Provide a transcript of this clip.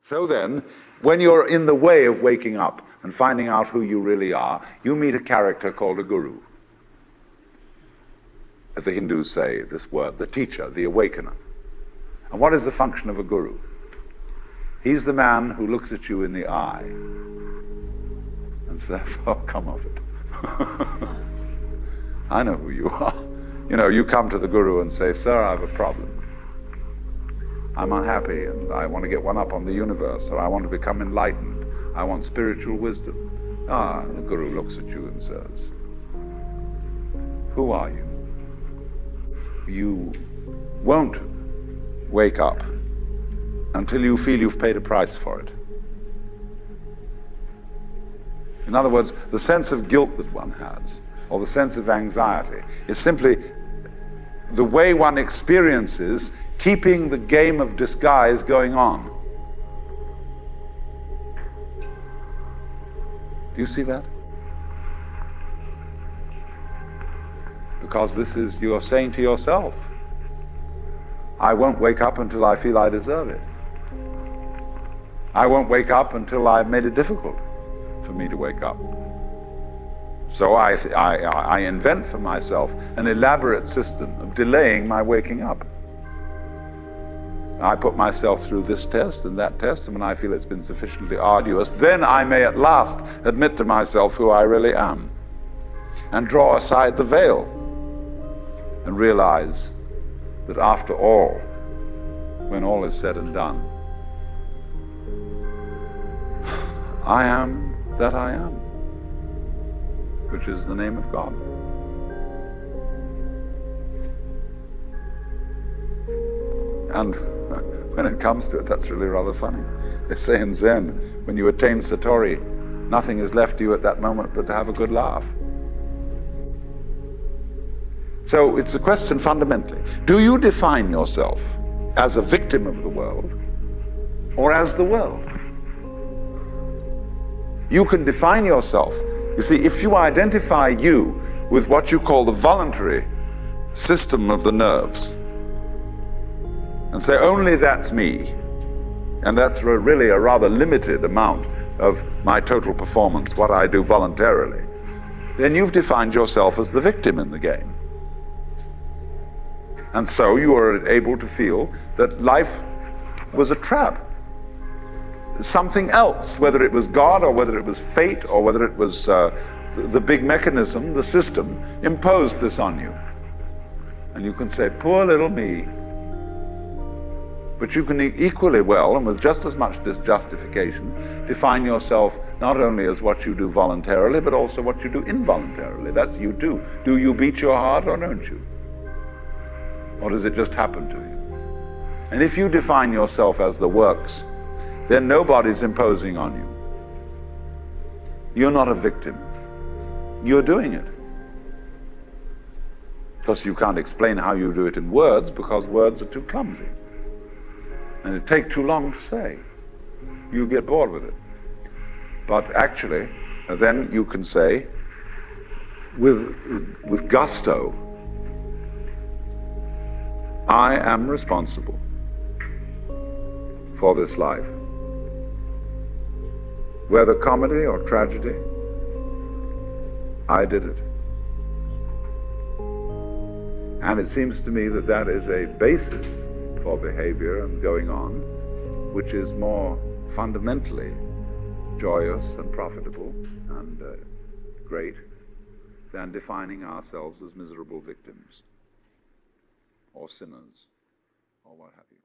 So then, when you're in the way of waking up and finding out who you really are, you meet a character called a guru. As the Hindus say, this word, the teacher, the awakener. And what is the function of a guru? He's the man who looks at you in the eye and says, oh, come off it. I know who you are. You know, you come to the guru and say, sir, I have a problem. I'm unhappy and I want to get one up on the universe, or I want to become enlightened. I want spiritual wisdom. The guru looks at you and says, who are you? You won't wake up until you feel you've paid a price for it. In other words, the sense of guilt that one has, or the sense of anxiety, is simply the way one experiences keeping the game of disguise going on. Do you see that? Because this is, you're saying to yourself, I won't wake up until I feel I deserve it. I won't wake up until I've made it difficult for me to wake up. So I invent for myself an elaborate system of delaying my waking up. I put myself through this test and that test, and when I feel it's been sufficiently arduous, then I may at last admit to myself who I really am, and draw aside the veil, and realize that after all, when all is said and done, I am that I am, which is the name of God. And when it comes to it, that's really rather funny. They say in Zen, when you attain Satori, nothing is left to you at that moment but to have a good laugh. So it's a question fundamentally, do you define yourself as a victim of the world or as the world? You can define yourself. You see, if you identify you with what you call the voluntary system of the nerves, and say, only that's me, and that's really a rather limited amount of my total performance, what I do voluntarily, then you've defined yourself as the victim in the game. And so you are able to feel that life was a trap. Something else, whether it was God or whether it was fate or whether it was the big mechanism, the system, imposed this on you. And you can say, poor little me. But you can equally well, and with just as much justification, define yourself not only as what you do voluntarily, but also what you do involuntarily. That's you too. Do you beat your heart or don't you? Or does it just happen to you? And if you define yourself as the works, then nobody's imposing on you. You're not a victim. You're doing it. Because you can't explain how you do it in words, because words are too clumsy. And it takes too long to say. You get bored with it. But actually, then you can say, with gusto, I am responsible for this life. Whether comedy or tragedy, I did it. And it seems to me that that is a basis for behavior and going on, which is more fundamentally joyous and profitable and great than defining ourselves as miserable victims or sinners or what have you.